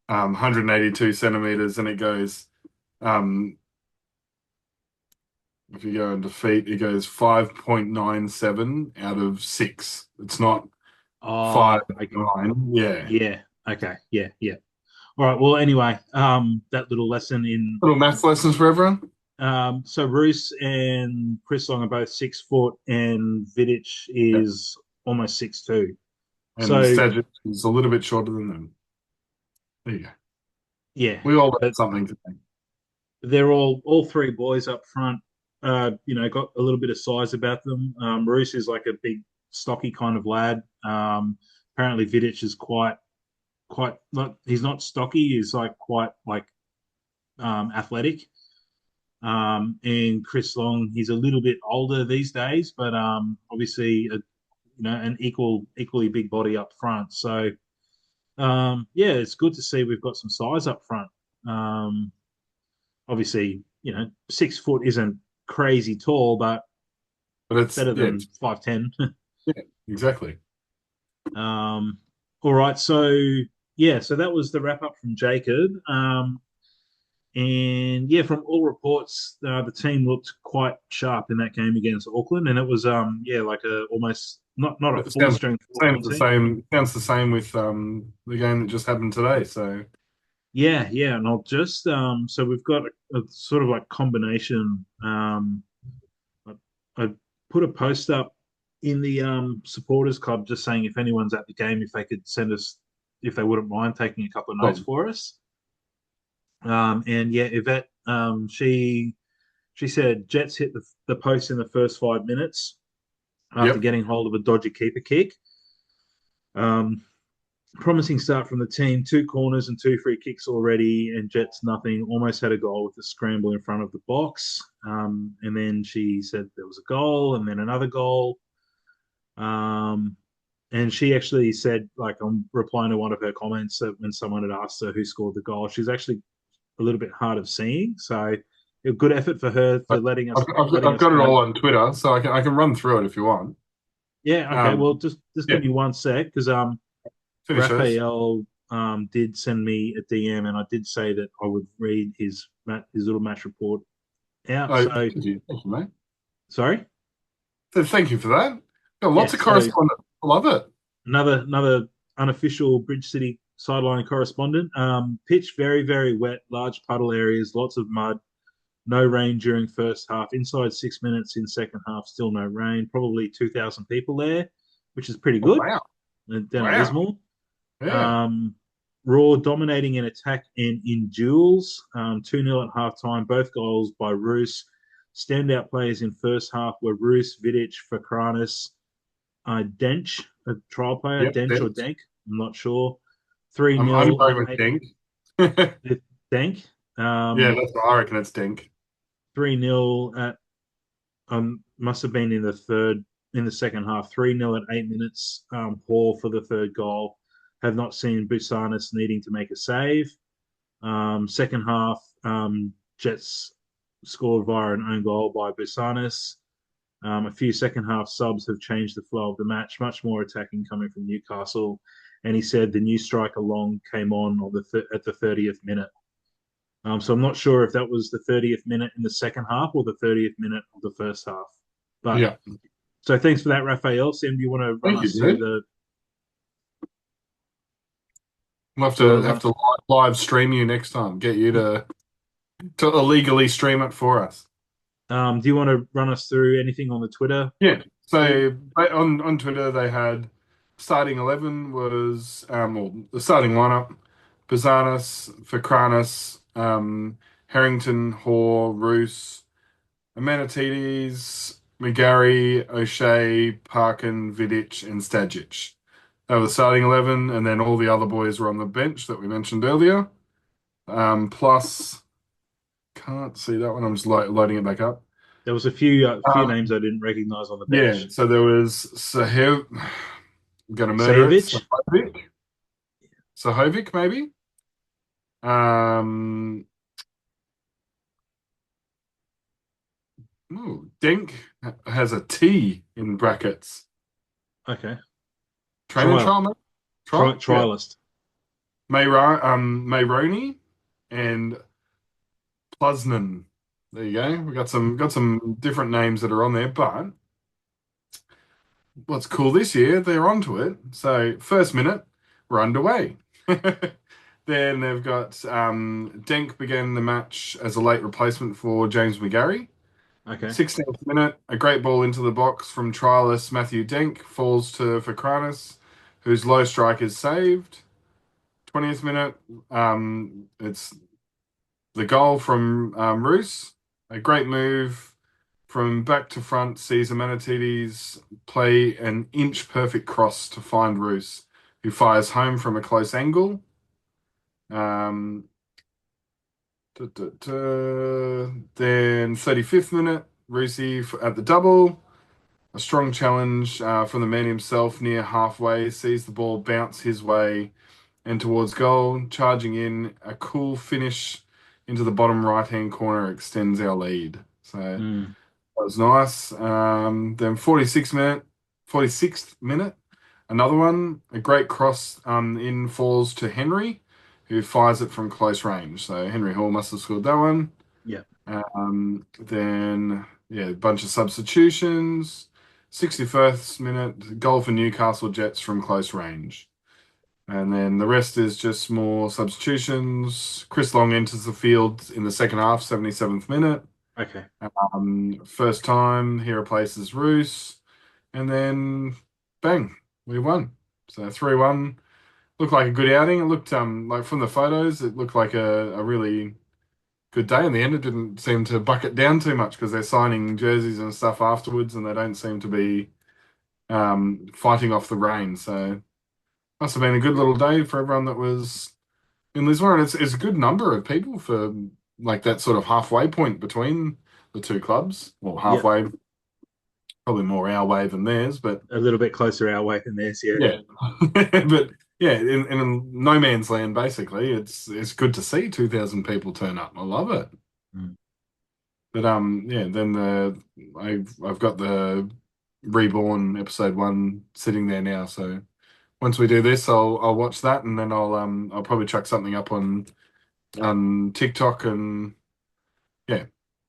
182 centimeters and it goes um if you go into feet it goes 5.97 out of 6. It's not
Oh, okay.
5.9. Yeah.
Yeah, okay, yeah, yeah. All right. Well, anyway, that little lesson in
Little maths lessons for everyone.
so Bruce and Chris Long are both 6 foot, and Vidic
Yeah.
is almost 6'2".
And
So
Stajic is a little bit shorter than them. There you go.
yeah,
We all learned
but
something today.
they're all three boys up front. Got a little bit of size about them. Roos is like a big, stocky kind of lad. Apparently, Vidic is quite not. He's not stocky. He's like quite like athletic. And Chris Long, he's a little bit older these days, but obviously, an equally big body up front. So yeah, it's good to see we've got some size up front. Um, Obviously, 6 foot isn't crazy tall, but
But it's
better
yeah,
than 5'10".
yeah, exactly.
All right, so yeah, so that was the wrap up from Jacob. And yeah, from all reports, the team looked quite sharp in that game against Auckland, and it was yeah, like a almost not a
It
full strength
sounds
Auckland
the
team.
same. Sounds the same with the game that just happened today. So
Yeah, yeah, and I'll just so we've got a sort of like combination. I, I put a post up in the supporters club just saying if anyone's at the game, if they could send us, if they wouldn't mind taking a couple of notes
well,
for us. And yeah, Yvette, she said Jets hit the post in the first 5 minutes after
yep.
getting hold of a dodgy keeper kick. Um, Promising start from the team. Two corners and two free kicks already, and Jets nothing. Almost had a goal with a scramble in front of the box. And then she said there was a goal and then another goal. Um, and she actually said, like, I'm replying to one of her comments that when someone had asked her who scored the goal, she's actually a little bit hard of seeing. So, a good effort for her for letting
I've
us
got it
know.
all on Twitter, so I can run through it if you want.
Yeah, okay.
Um,
Well, just
yeah,
give me one sec because
finish those.
Raphael did send me a DM, and I did say that I would read his little match report out.
Oh,
So,
thank you, mate.
sorry.
So thank you for that. Got lots
Yeah.
of
So
correspondence. I love it.
another unofficial Bridge City sideline correspondent. Pitch very very wet, large puddle areas, lots of mud. No rain during first half. Inside 6 minutes in second half, still no rain. Probably 2,000 people there, which is pretty
Oh,
good.
wow,
Down at
wow,
Lismore.
yeah.
Um, Roar dominating in attack and in duels. 2-0 at halftime. Both goals by Ruhs. Standout players in first half were Ruhs, Vidic, Fakranis, Dench, a trial player,
Yep,
Dench or
Dink.
Denk, I'm not sure. 3
I'm
nil
going
at
with
8.
Dink.
Denk.
Yeah,
Um,
that's what I reckon. It's Dink.
3 nil at must have been in the second half, 3-0 at 8 minutes. Hall for the third goal. Have not seen Busanis needing to make a save. Second half, Jets scored via an own goal by Busanis. A few second half subs have changed the flow of the match, much more attacking coming from Newcastle. And he said the new striker Long came on at the 30th minute. So I'm not sure if that was the 30th minute in the second half or the 30th minute of the first half. But
Yeah.
so thanks for that, Raphael. Sam, do you want to run
Thank you,
us through
dude.
the?
We'll have
Do you want
to
to run?
have to live stream you next time. Get you to illegally stream it for us.
Do you want to run us through anything on the Twitter
Yeah.
feed?
So on Twitter they had starting 11 was well, the starting lineup: Bazanis, Fakranis, Harrington, Hoare, Roos, Amenatides, McGarry, O'Shea, Parkin, Vidic, and Stajic. That was starting 11, and then all the other boys were on the bench that we mentioned earlier. Plus, can't see that one. I'm just loading it back up.
There was a few
Um,
names I didn't recognize on the
yeah,
bench.
so there was Sahev, I'm gonna murder it.
Sajovic.
Sahovic, maybe. Um, Denk has a T in brackets.
Okay.
Training
Trial.
trial, mate? Trial? Yeah.
Trialist.
Mayroni and Plusnan. There you go. We got some different names that are on there, but what's cool this year, they're onto it. So first minute, we're underway. Then they've got Denk began the match as a late replacement for James McGarry.
Okay.
16th minute, a great ball into the box from trialist Matthew Denk falls to Fakranis, whose low strike is saved. 20th minute, it's the goal from Ruhs. A great move from back to front sees Amenatides play an inch perfect cross to find Ruhs, who fires home from a close angle. Um, Then 35th minute, Rusi at the double. A strong challenge from the man himself near halfway, sees the ball bounce his way and towards goal, charging in a cool finish into the bottom right-hand corner extends our lead. So that
Mm.
was nice. Then 46th minute, another one, a great cross in falls to Henry, who fires it from close range. So Henry Hall must have scored that one.
Yeah.
Then yeah, a bunch of substitutions. 61st minute, goal for Newcastle Jets from close range. And then the rest is just more substitutions. Chris Long enters the field in the second half, 77th minute.
Okay.
First time he replaces Roos. And then bang, we won. So 3-1. Looked like a good outing. It looked like from the photos, it looked like a really good day. In the end, it didn't seem to bucket down too much because they're signing jerseys and stuff afterwards, and they don't seem to be fighting off the rain. So must have been a good little day for everyone that was in Lismore, and it's a good number of people for like that sort of halfway point between the two clubs. Well,
Yeah.
halfway, probably more our way than theirs, but
A little bit closer our way than theirs. Yeah.
yeah, but yeah, in no man's land, basically, it's good to see 2,000 people turn up. I love it.
Mm.
But yeah, then I've got the Reborn episode 1 sitting there now. So once we do this, I'll watch that, and then I'll probably chuck something up on TikTok and yeah,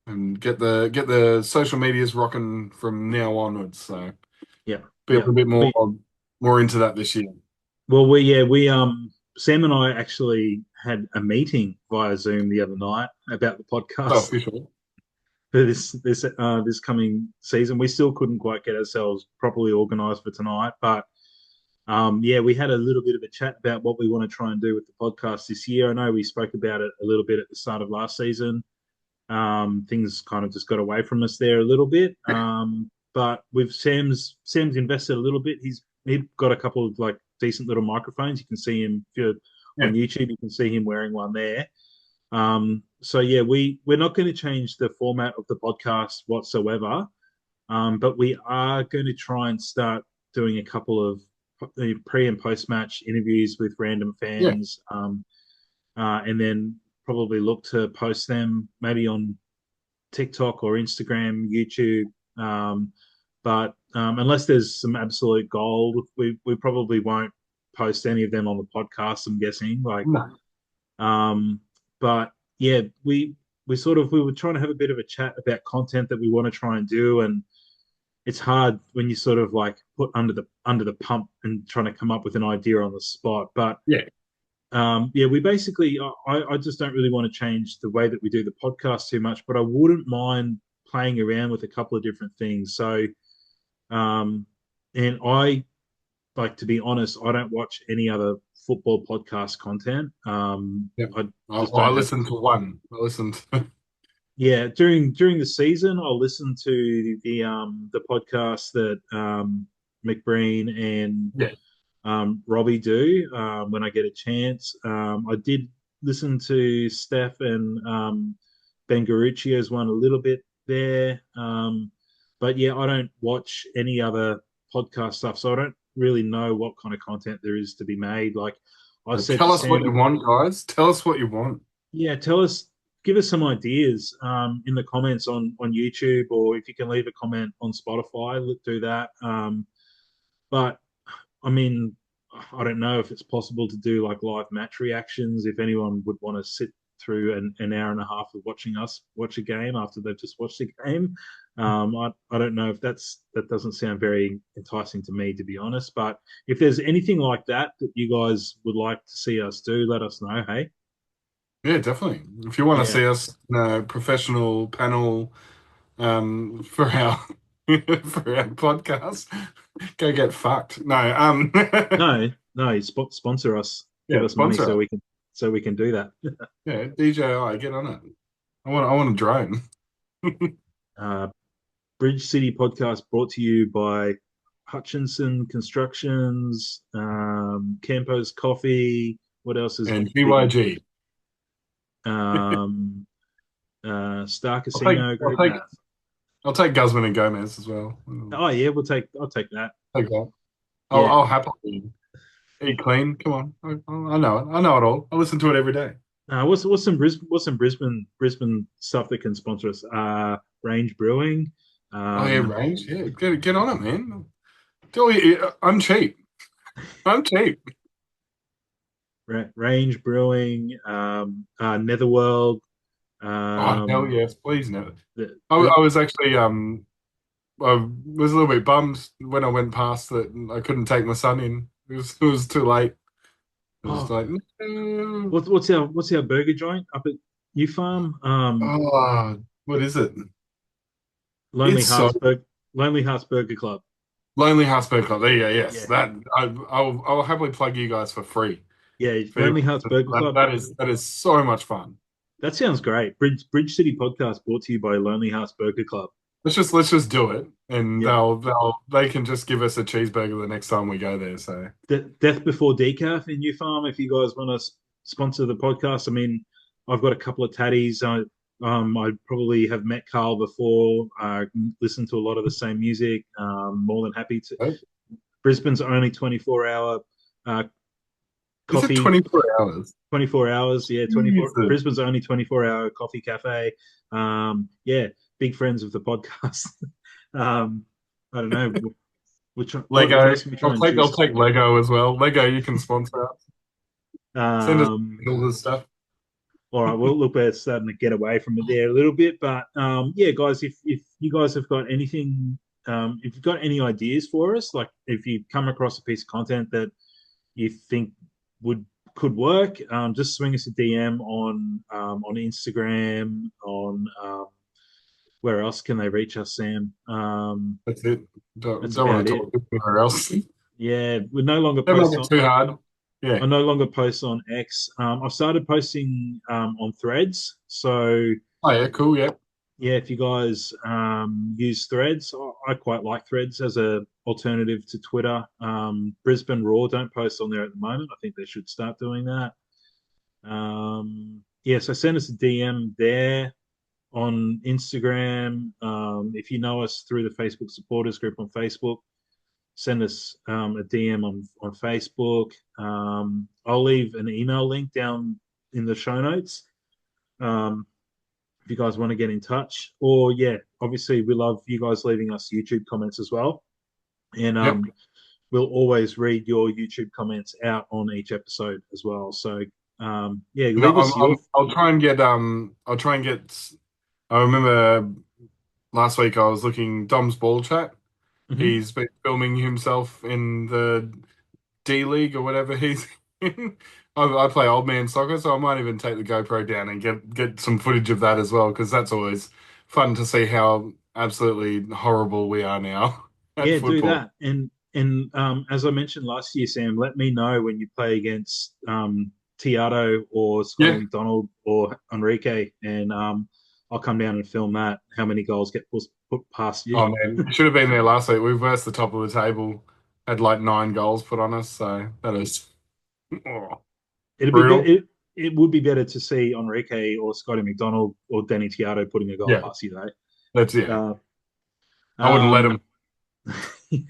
and get the social medias rocking from now onwards. So
Yeah.
be a
Yeah.
little bit more into that this year.
Well, we Sam and I actually had a meeting via Zoom the other night about the
So
podcast
official.
for this coming season. We still couldn't quite get ourselves properly organised for tonight, but yeah, we had a little bit of a chat about what we want to try and do with the podcast this year. I know we spoke about it a little bit at the start of last season. Things kind of just got away from us there a little bit. But with Sam's invested a little bit. He's got a couple of like decent little microphones. You can see him if you're
Yeah.
on YouTube. You can see him wearing one there. So yeah, we're not going to change the format of the podcast whatsoever. But we are going to try and start doing a couple of pre and post match interviews with random
Yeah,
fans, and then probably look to post them maybe on TikTok or Instagram, YouTube. But unless there's some absolute gold, we probably won't post any of them on the podcast. I'm guessing.
no.
Um, but yeah, we were trying to have a bit of a chat about content that we want to try and do, and it's hard when you sort of like put under the pump and trying to come up with an idea on the spot. But
Yeah,
yeah, we basically, I just don't really want to change the way that we do the podcast too much, but I wouldn't mind playing around with a couple of different things. So, um, and I like to be honest, I don't watch any other football podcast content.
yeah.
I just
I
don't have,
listened to one. I listened to,
yeah, during the season, I'll listen to the podcast that McBreen and
yeah.
Robbie do when I get a chance. I did listen to Steph and Ben Garuccio's one a little bit there. But yeah, I don't watch any other podcast stuff, so I don't really know what kind of content there is to be made. Like I said to
Tell us what
Sam,
you want, guys. Tell us what you want.
yeah, give us some ideas in the comments on YouTube, or if you can leave a comment on Spotify, do that. But I mean, I don't know if it's possible to do like live match reactions. If anyone would want to sit through an hour and a half of watching us watch a game after they've just watched a game, I don't know if that doesn't sound very enticing to me, to be honest. But if there's anything like that that you guys would like to see us do, let us know. Hey,
Yeah, definitely. If you want to
yeah,
see us in a professional panel for our for our podcast, go get fucked. No,
no, no, sponsor us, give
yeah,
us money
sponsor us.
so we can do that.
Yeah, DJI, get on it. I want a drone.
Uh, Bridge City podcast brought to you by Hutchinson Constructions, Campo's Coffee. What else is
And
big in
BYG.
um, Star
I'll take
Casino
I'll
Group?
take
No.
I'll take Guzman and Gomez as well.
Oh yeah, I'll take that.
Take that.
Yeah.
I'll happily eat clean. Come on. I know it. I know it all. I listen to it every day.
What's some Brisbane stuff that can sponsor us? Range Brewing.
Oh yeah,
Um,
range. Yeah, get on it, man. I'm cheap. I'm cheap.
Range Brewing. Netherworld.
Oh hell
Um,
yes, please no.
the,
I
the,
was actually I was a little bit bummed when I went past that I couldn't take my son in. It was too late. It was
oh,
like no.
what's our burger joint up at U Farm?
Oh, what is it?
Lonely
It's so
Hearts Burger, Lonely Hearts Burger Club.
Lonely House Burger. There you go. Yes,
Yeah,
that I'll happily plug you guys for free.
yeah,
For
Lonely Hearts Burger
that,
Club.
that is so much fun.
That sounds great. Bridge City Podcast brought to you by Lonely Hearts Burger Club.
Let's just do it, and
Yeah,
they can just give us a cheeseburger the next time we go there. So
Death Before Decaf in U Farm. If you guys want to sponsor the podcast, I mean, I've got a couple of tatties. I probably have met Carl before. Listened to a lot of the same music. More than happy to.
oh,
Brisbane's only 24-hour uh,
is it
coffee
24 hours?
24 hours. Yeah, 24.
Jesus.
Brisbane's only 24-hour coffee cafe. Yeah, big friends of the podcast. I don't know. What
Lego.
else can we try and
I'll
juice?
take Lego as well. Lego, you can sponsor us. Send us
Um,
all this stuff.
all right. Well, look, we're starting to get away from it there a little bit, but yeah, guys, if you guys have got anything, if you've got any ideas for us, like if you come across a piece of content that you think would could work, just swing us a DM on Instagram. Where else can they reach us, Sam?
That's it.
That's
Don't want
about
to
it.
talk anywhere else.
Yeah, we no longer
Don't
post
make it
on.
too hard.
I
Yeah.
no longer post on X. I've started posting on Threads. So
Oh yeah, cool. Yeah.
yeah, if you guys use Threads, I quite like Threads as a alternative to Twitter. Brisbane Roar don't post on there at the moment. I think they should start doing that. Yeah, so send us a DM there. on Instagram. If you know us through the Facebook supporters group on Facebook, send us a DM on Facebook. I'll leave an email link down in the show notes if you guys want to get in touch. Or, yeah, obviously, we love you guys leaving us YouTube comments as well. And
Yep.
we'll always read your YouTube comments out on each episode as well. So, yeah,
No,
leave us your.
I'll try and get I'll try and get. I remember last week I was looking Dom's ball chat.
Mhm.
He's been filming himself in the D League or whatever he's in. I play old man soccer, so I might even take the GoPro down and get some footage of that as well, because that's always fun to see how absolutely horrible we are now at
Yeah, do
football.
that. And as I mentioned last year, Sam, let me know when you play against Tiato or Scotty
Yeah.
McDonald or Enrique, and I'll come down and film that. How many goals get put past you?
Oh man, should have been there last week. We versed the top of the table, had like 9 goals put on us, so that is oh,
It'd be
brutal.
it would be better to see Enrique or Scotty McDonald or Danny Tiato putting a goal
Yeah,
past you
that's
though.
yeah. I wouldn't let
Um,
him.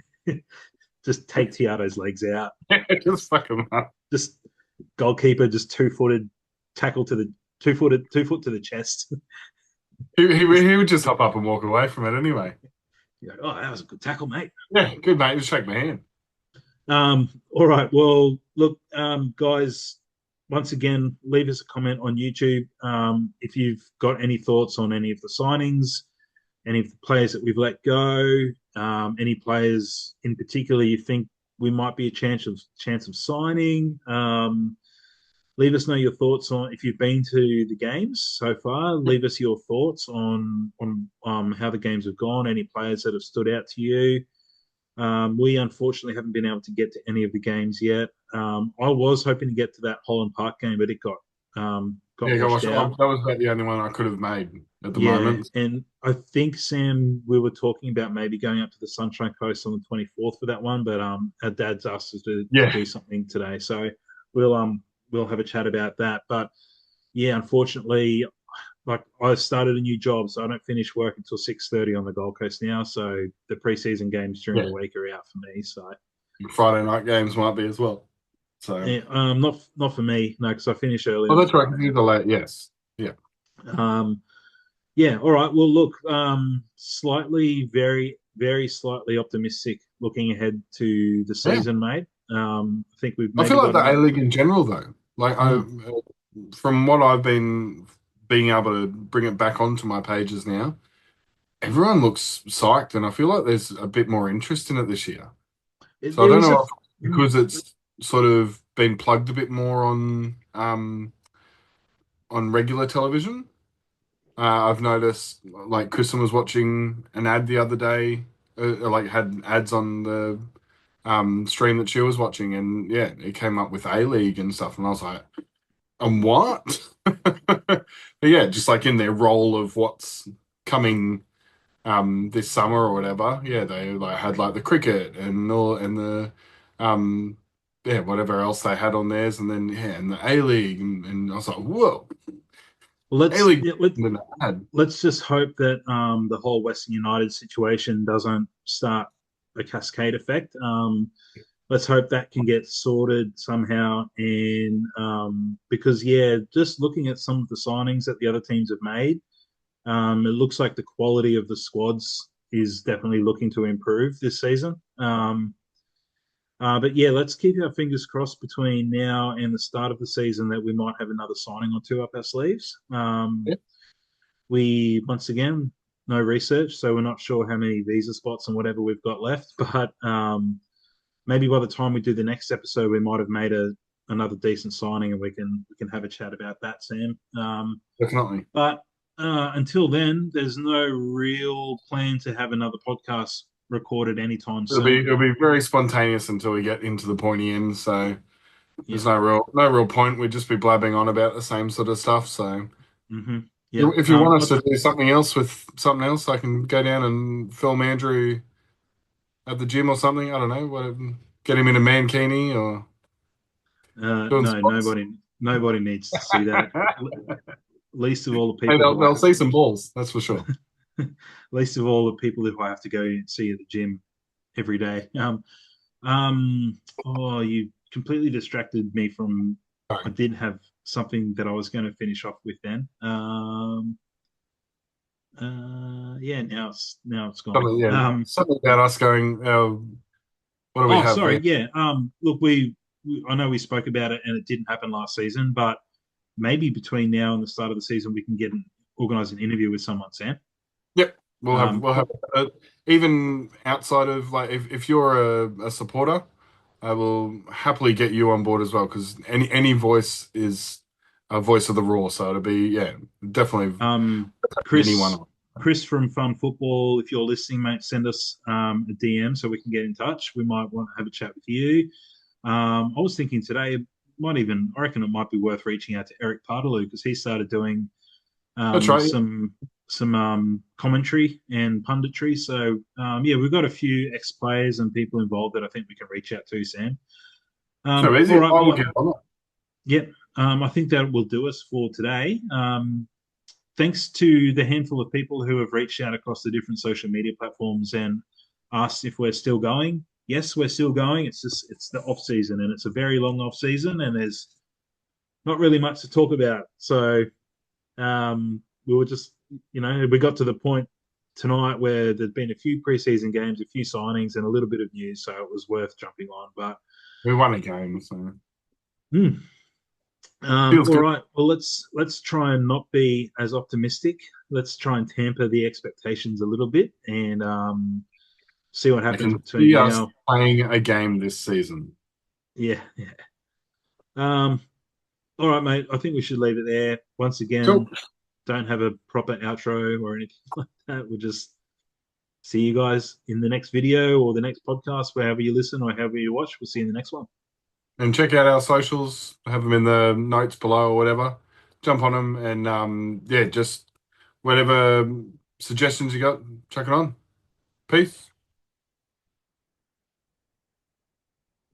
just take Tiato's legs out.
Just fuck him up.
Just goalkeeper, just 2-footed tackle to the 2 foot to the chest. Just,
He would just hop up and walk away from it anyway.
oh, that was a good tackle, mate.
Yeah, good mate. Just shake my hand.
All right. Well, look, guys, once again, leave us a comment on YouTube. If you've got any thoughts on any of the signings, any of the players that we've let go, any players in particular you think we might be a chance of signing. Leave us know your thoughts on if you've been to the games so far. Leave us your thoughts on how the games have gone. Any players that have stood out to you. We unfortunately haven't been able to get to any of the games yet. I was hoping to get to that Holland Park game, but it got
Yeah,
washed
gosh,
out.
that was about the only one I could have made at the
Yeah,
moment.
and I think Sam, we were talking about maybe going up to the Sunshine Coast on the 24th for that one, but our dad's asked us to
Yeah,
do something today, so we'll have a chat about that. But yeah, unfortunately, like I started a new job, so I don't finish work until 6:30 on the Gold Coast now. So the preseason games during
yeah.
the week are out for me. So
Friday night games might be as well. So,
yeah, not for me, no, because I finish early
oh,
on a
that's right. 'Cause
Friday.
you're the late. Yes. Yeah.
Um, yeah, all right. Well, look, slightly, very slightly optimistic looking ahead to the
Yeah.
season, mate. I think we've
I feel
maybe
like
got
the A
another.
League in general, though, like
Mm.
from what I've been being able to bring it back onto my pages now, everyone looks psyched, and I feel like there's a bit more interest in it this year. So I
There
don't
is a
know if because it's sort of been plugged a bit more on regular television. I've noticed like Kristen was watching an ad the other day, like had ads on the stream that she was watching, and yeah, it came up with A League and stuff, and I was like, and what? But yeah, just like in their role of what's coming this summer or whatever. Yeah, they like had like the cricket and all and the um yeah, whatever else they had on theirs, and then yeah, and the A League, and I was like, whoa,
well,
A
let's
League
yeah, let,
than I had.
let's just hope that the whole Western United situation doesn't start a cascade effect. Let's hope that can get sorted somehow. And because yeah, just looking at some of the signings that the other teams have made, it looks like the quality of the squads is definitely looking to improve this season. But yeah, let's keep our fingers crossed between now and the start of the season that we might have another signing or two up our sleeves.
Yeah,
We once again no research, so we're not sure how many visa spots and whatever we've got left. But maybe by the time we do the next episode, we might have made another decent signing, and we can have a chat about that, Sam.
definitely.
But until then, there's no real plan to have another podcast recorded anytime soon.
It'll be very spontaneous until we get into the pointy end. So
Yeah.
there's no real point. We'd just be blabbing on about the same sort of stuff. So
Mm-hmm. Yeah.
if you want us to do something else with something else, I can go down and film Andrew at the gym or something. I don't know, whatever. Get him in a mankini or doing
No,
squats.
nobody needs to see that. least of all the
Hey,
people who I
they'll
have,
see some balls, that's for sure.
least of all the people who I have to go and see at the gym every day. Oh, you completely distracted me from. I
Sorry.
did have something that I was going to finish off with then. Yeah, now it's gone.
Something, yeah, something about us going. What do we
Oh,
have?
sorry. Yeah. Look, I know we spoke about it and it didn't happen last season, but maybe between now and the start of the season, we can organize an interview with someone, Sam.
Yep, we'll have
Um,
we'll have even outside of like if you're a supporter, I will happily get you on board as well because any voice is a voice of the Raw, so it'll be yeah, definitely
um,
anyone
Chris,
on.
Chris from Fun Football, if you're listening, mate, send us a DM so we can get in touch. We might want to have a chat with you. I was thinking today, I reckon it might be worth reaching out to Eric Partaloo because he started doing
That's right. Yeah.
some commentary and punditry. So yeah, we've got a few ex players and people involved that I think we can reach out to, Sam.
So
All
easy.
right,
I will
well,
get on it.
yep. I think that will do us for today. Thanks to the handful of people who have reached out across the different social media platforms and asked if we're still going. Yes, we're still going. It's the off season and it's a very long off season and there's not really much to talk about. So we were just, we got to the point tonight where there'd been a few preseason games, a few signings, and a little bit of news, so it was worth jumping on. But
We won a game, so
hmm,
feels
all
good.
right, well let's try and not be as optimistic. Let's try and tamper the expectations a little bit and see what
I
happens
can
between
see us
now.
playing a game this season.
Yeah, yeah. Um, all right, mate. I think we should leave it there. Once
Cool.
again, don't have a proper outro or anything like that. We'll just see you guys in the next video or the next podcast, wherever you listen or however you watch. We'll see you in the next one.
And check out our socials. Have them in the notes below or whatever. Jump on them and yeah, just whatever suggestions you got, chuck it on. Peace.